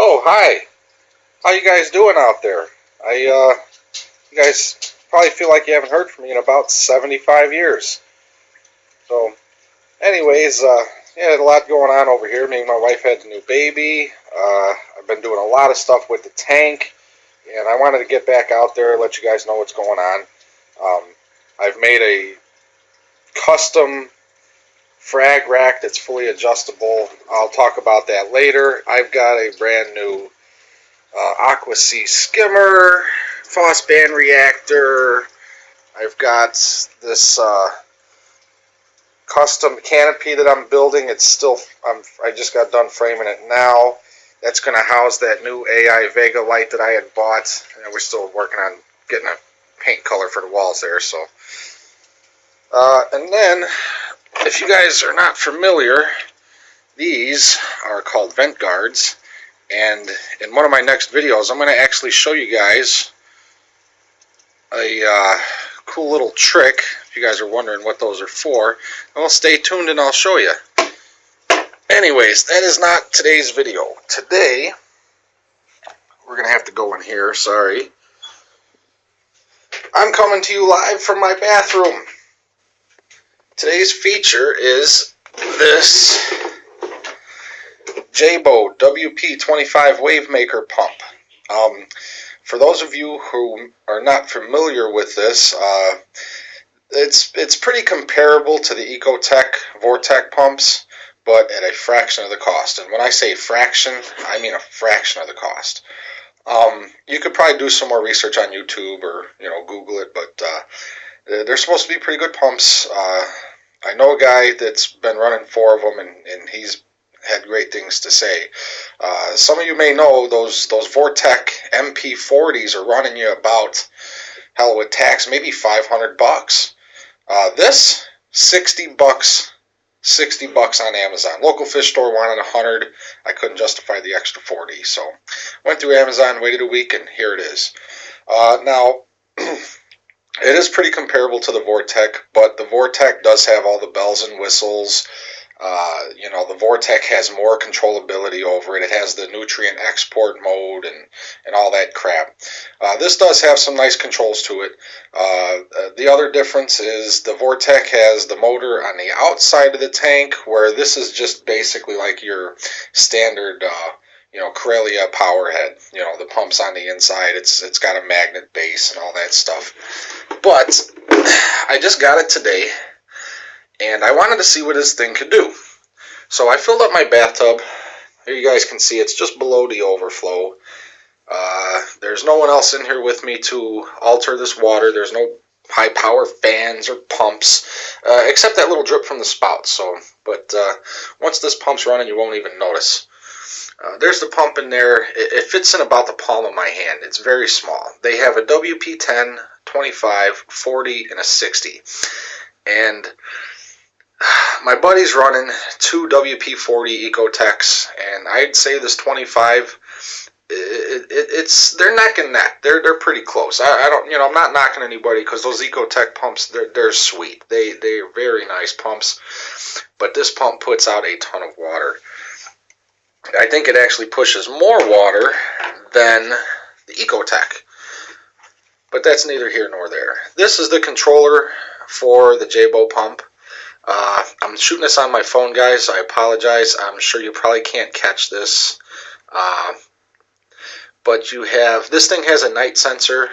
Oh, hi. How you guys doing out there? You guys probably feel like you haven't heard from me in about 75 years. So, anyways, yeah, a lot going on over here. Me and my wife had a new baby. I've been doing a lot of stuff with the tank, and I wanted to get back out there, let you guys know what's going on. Um, I've made a custom frag rack that's fully adjustable. I'll talk about that later. I've got a brand new Aqua Sea skimmer, Foss band reactor. I've got this custom canopy that I'm building. I just got done framing it now. That's going to house that new AI Vega light that I had bought. And we're still working on getting a paint color for the walls there. So, and then, if you guys are not familiar, these are called vent guards. And in one of my next videos, I'm going to actually show you guys a cool little trick, if you guys are wondering what those are for. Well, stay tuned and I'll show you. Anyways, that is not today's video. Today, we're going to have to go in here, sorry. I'm coming to you live from my bathroom. Today's feature is this jebao WP25 wave maker pump. For those of you who are not familiar with this, it's pretty comparable to the Ecotech Vortec pumps, but at a fraction of the cost. And when I say fraction, I mean a fraction of the cost. You could probably do some more research on YouTube or Google it, but they're supposed to be pretty good pumps. I know a guy that's been running 4 of them, and he's had great things to say. Some of you may know those Vortec MP40s are running you about, hell, with tax, maybe $500. This, $60, $60 on Amazon. Local fish store wanted 100. I couldn't justify the extra 40, so went through Amazon, waited a week, and here it is. Now, it is pretty comparable to the Vortec, but the Vortec does have all the bells and whistles. The Vortec has more controllability over it. It has the nutrient export mode and all that crap. This does have some nice controls to it. The other difference is the Vortec has the motor on the outside of the tank, where this is just basically like your standard Corellia power head. The pump's on the inside. It's got a magnet base and all that stuff. But I just got it today, and I wanted to see what this thing could do. So I filled up my bathtub. Here you guys can see it's just below the overflow. There's no one else in here with me to alter this water. There's no high power fans or pumps, except that little drip from the spout. But once this pump's running, you won't even notice. There's the pump in there. It fits in about the palm of my hand. It's very small. They have a WP10, 25, 40, and a 60. And my buddy's running 2 WP40 Ecotechs, and I'd say this 25, they're neck and neck. They're pretty close. I'm not knocking anybody, because those Ecotech pumps, they're sweet. They're very nice pumps, but this pump puts out a ton of water. I think it actually pushes more water than the Ecotech, but that's neither here nor there. This is the controller for the jebao pump. I'm shooting this on my phone, guys. I apologize. I'm sure you probably can't catch this. But this thing has a night sensor.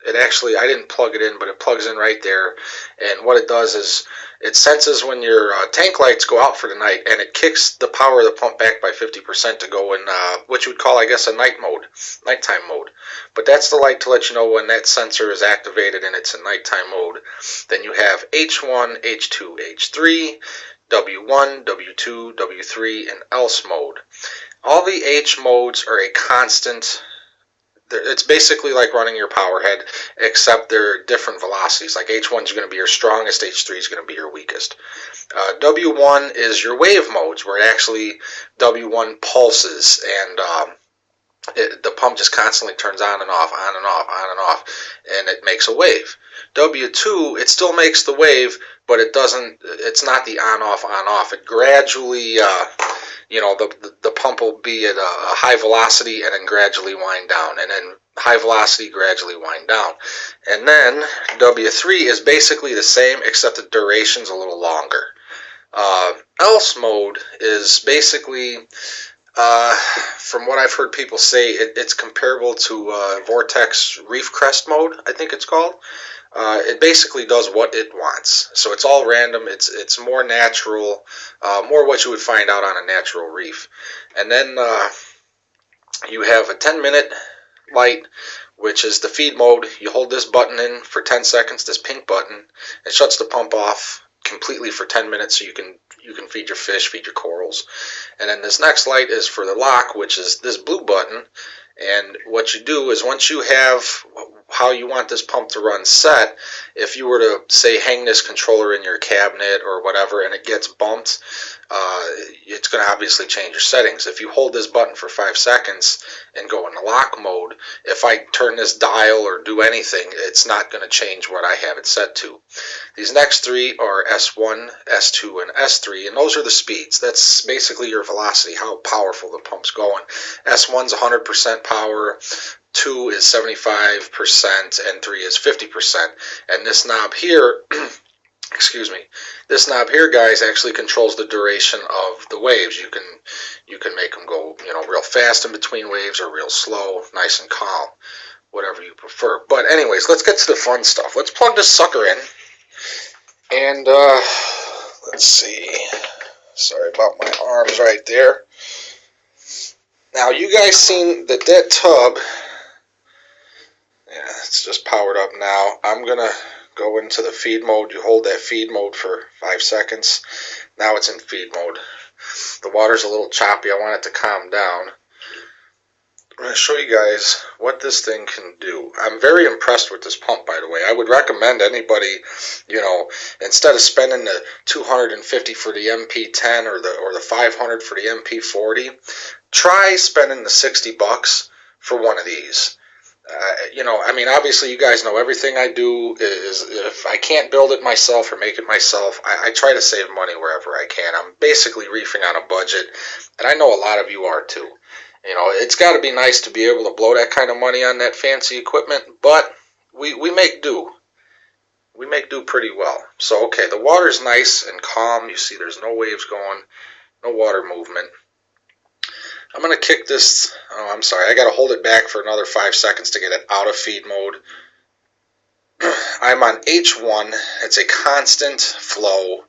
I didn't plug it in, but it plugs in right there. And what it does is it senses when your tank lights go out for the night, and it kicks the power of the pump back by 50% to go in what you would call, I guess, a nighttime mode. But that's the light to let you know when that sensor is activated and it's in nighttime mode. Then you have H1, H2, H3, W1, W2, W3, and else mode. All the H modes are a constant. It's basically like running your power head, except they're different velocities. Like H1 is going to be your strongest, H3 is going to be your weakest. W1 is your wave modes, where it actually W1 pulses, and the pump just constantly turns on and off, on and off, on and off, and it makes a wave. W2, it still makes the wave, but it's not the on-off, on-off. It gradually the pump will be at a high velocity and then gradually wind down, and then high velocity, gradually wind down. And then W3 is basically the same, except the duration's a little longer. Else mode is basically, from what I've heard people say, it's comparable to Vortex Reef Crest mode, I think it's called. It basically does what it wants. So it's all random. It's more natural, more what you would find out on a natural reef. And then you have a 10-minute light, which is the feed mode. You hold this button in for 10 seconds, this pink button. It shuts the pump off completely for 10 minutes, so you can feed your fish, feed your corals. And then this next light is for the lock, which is this blue button. And what you do is, once you have how you want this pump to run set, if you were to, say, hang this controller in your cabinet or whatever and it gets bumped, it's going to obviously change your settings. If you hold this button for 5 seconds and go in the lock mode, if I turn this dial or do anything, it's not going to change what I have it set to. These next three are S1, S2, and S3, and those are the speeds. That's basically your velocity, how powerful the pump's going. S1's 100% power, 2 is 75%, and 3 is 50%. And this knob here, excuse me, this knob here, guys, actually controls the duration of the waves. You can make them go, real fast in between waves or real slow, nice and calm, whatever you prefer. But anyways, let's get to the fun stuff. Let's plug this sucker in. And let's see. Sorry about my arms right there. Now, you guys seen that tub. Yeah, it's just powered up now. I'm going to go into the feed mode. You hold that feed mode for 5 seconds. Now it's in feed mode. The water's a little choppy. I want it to calm down. I'm going to show you guys what this thing can do. I'm very impressed with this pump, by the way. I would recommend anybody, instead of spending the $250 for the MP10 or the $500 for the MP40, try spending the $60 for one of these. Obviously you guys know everything I do is, if I can't build it myself or make it myself, I try to save money wherever I can. I'm basically reefing on a budget, and I know a lot of you are too. It's got to be nice to be able to blow that kind of money on that fancy equipment, but we make do. We make do pretty well. So, okay, the water's nice and calm. You see there's no waves going, no water movement. I'm going to kick this. Oh, I'm sorry. I got to hold it back for another 5 seconds to get it out of feed mode. I'm on H1. It's a constant flow.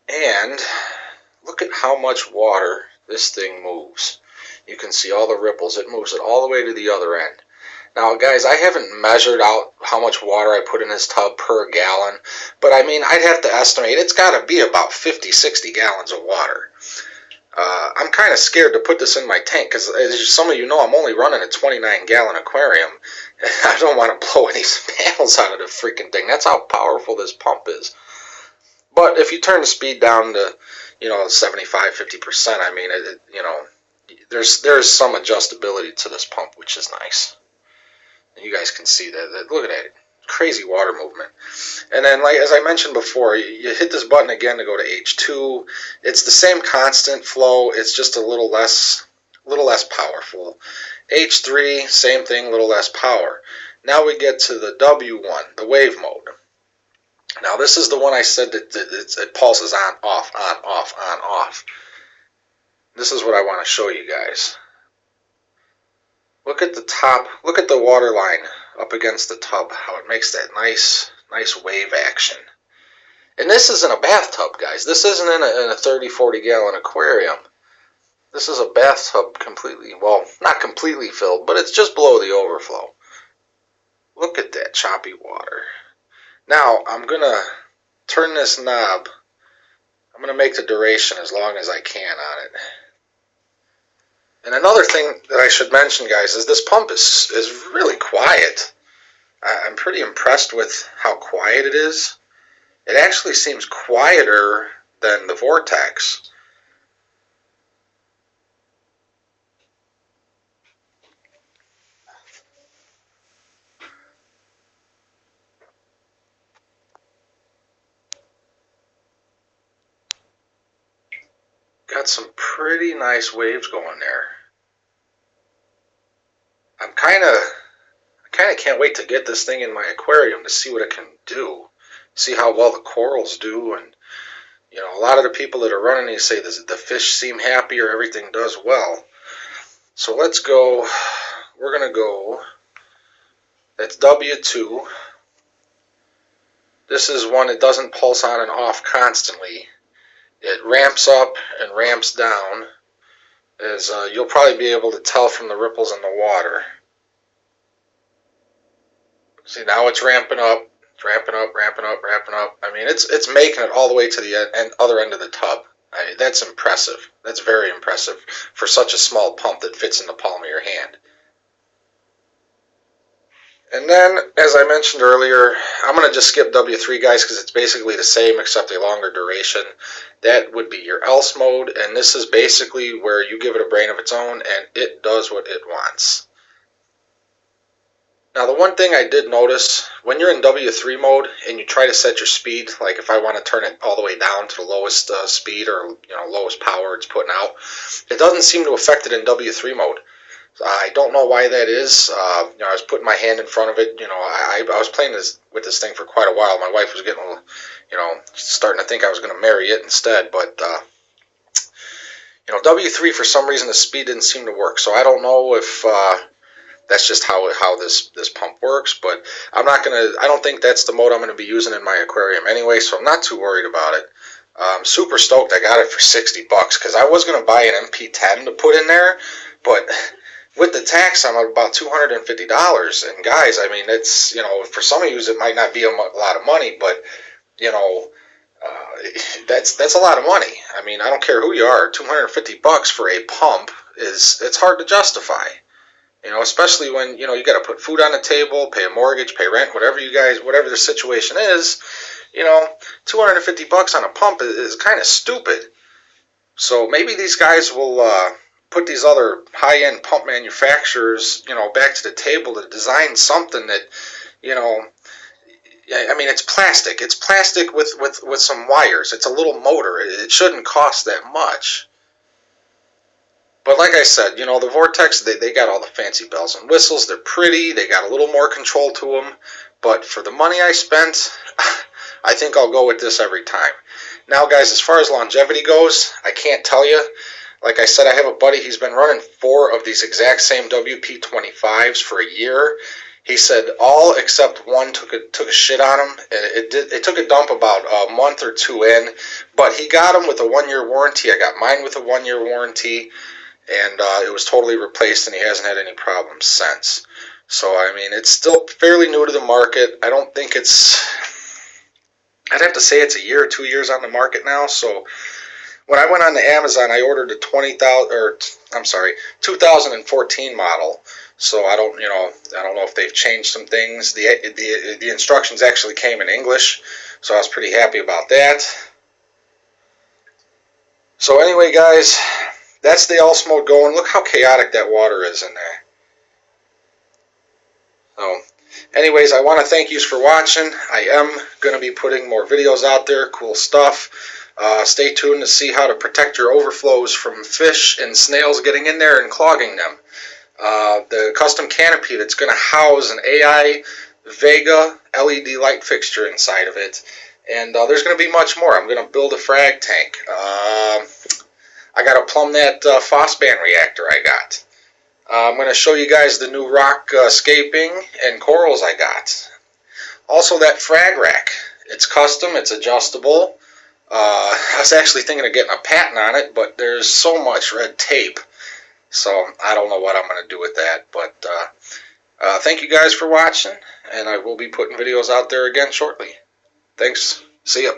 And look at how much water this thing moves. You can see all the ripples. It moves it all the way to the other end. Now, guys, I haven't measured out how much water I put in this tub per gallon, but I'd have to estimate it's got to be about 50, 60 gallons of water. I'm kind of scared to put this in my tank because, as some of you know, I'm only running a 29-gallon aquarium. I don't want to blow any panels out of the freaking thing. That's how powerful this pump is. But if you turn the speed down to, 75, 50%, there's some adjustability to this pump, which is nice. And you guys can see that. Look at that. Crazy water movement. And then, as I mentioned before, you hit this button again to go to H2. It's the same constant flow. It's just a little less powerful. H3, same thing, a little less power. Now we get to the W1, the wave mode. Now this is the one I said that it pulses on, off, on, off, on, off. This is what I want to show you guys. Look at the top, look at the water line up against the tub, how it makes that nice wave action. And this isn't a bathtub, guys. This isn't in a 30, 40 gallon aquarium. This is a bathtub completely, well, not completely filled, but it's just below the overflow. Look at that choppy water. Now, I'm going to turn this knob. I'm going to make the duration as long as I can on it. And another thing that I should mention, guys, is this pump is really quiet. I'm pretty impressed with how quiet it is. It actually seems quieter than the Vortex. got some pretty nice waves going there. I kind of can't wait to get this thing in my aquarium to see what it can do. See how well the corals do, and you know, a lot of the people that are running these say the fish seem happy or everything does well. So let's go. We're gonna go. That's W2. This is one that doesn't pulse on and off constantly. It ramps up and ramps down, as you'll probably be able to tell from the ripples in the water. See, now it's ramping up, ramping up, ramping up, ramping up. I mean, it's making it all the way to the other end of the tub. That's impressive. That's very impressive for such a small pump that fits in the palm of your hand. And then, as I mentioned earlier, I'm going to just skip W3, guys, because it's basically the same except a longer duration. That would be your else mode, and this is basically where you give it a brain of its own, and it does what it wants. Now, the one thing I did notice, when you're in W3 mode and you try to set your speed, like if I want to turn it all the way down to the lowest speed or lowest power it's putting out, it doesn't seem to affect it in W3 mode. I don't know why that is. I was putting my hand in front of it. I was playing with this thing for quite a while. My wife was getting, starting to think I was going to marry it instead. But W3, for some reason the speed didn't seem to work. So I don't know if that's just how this pump works. But I don't think that's the mode I'm going to be using in my aquarium anyway. So I'm not too worried about it. I'm super stoked I got it for $60 because I was going to buy an MP10 to put in there, but with the tax, I'm at about $250. And guys, I mean, it's, for some of you, it might not be a lot of money, but, that's a lot of money. I mean, I don't care who you are. $250 for a pump it's hard to justify. Especially when, you got to put food on the table, pay a mortgage, pay rent, whatever the situation is, $250 on a pump is kind of stupid. So maybe these guys will, put these other high-end pump manufacturers, back to the table to design something that, I mean, it's plastic. It's plastic with some wires. It's a little motor. It shouldn't cost that much. But like I said, the Vortex, they got all the fancy bells and whistles. They're pretty. They got a little more control to them. But for the money I spent, I think I'll go with this every time. Now, guys, as far as longevity goes, I can't tell you. Like I said, I have a buddy, he's been running 4 of these exact same WP25s for a year. He said all except one took a shit on him. It took a dump about a month or 2 in, but he got them with a 1-year warranty. I got mine with a 1-year warranty, and it was totally replaced, and he hasn't had any problems since. So, I mean, it's still fairly new to the market. I don't think I'd have to say it's a year or 2 years on the market now, so when I went on to Amazon, I ordered a 2014 model. So I don't know if they've changed some things. The instructions actually came in English, so I was pretty happy about that. So anyway, guys, that's the else mode going. Look how chaotic that water is in there. So, anyways, I want to thank you for watching. I am going to be putting more videos out there, cool stuff. Stay tuned to see how to protect your overflows from fish and snails getting in there and clogging them. The custom canopy that's going to house an AI Vega LED light fixture inside of it. And there's going to be much more. I'm going to build a frag tank. I got to plumb that Phosban reactor I got. I'm going to show you guys the new rock scaping and corals I got. Also that frag rack. It's custom, it's adjustable. I was actually thinking of getting a patent on it, but there's so much red tape. So I don't know what I'm going to do with that. But thank you guys for watching, and I will be putting videos out there again shortly. Thanks. See ya.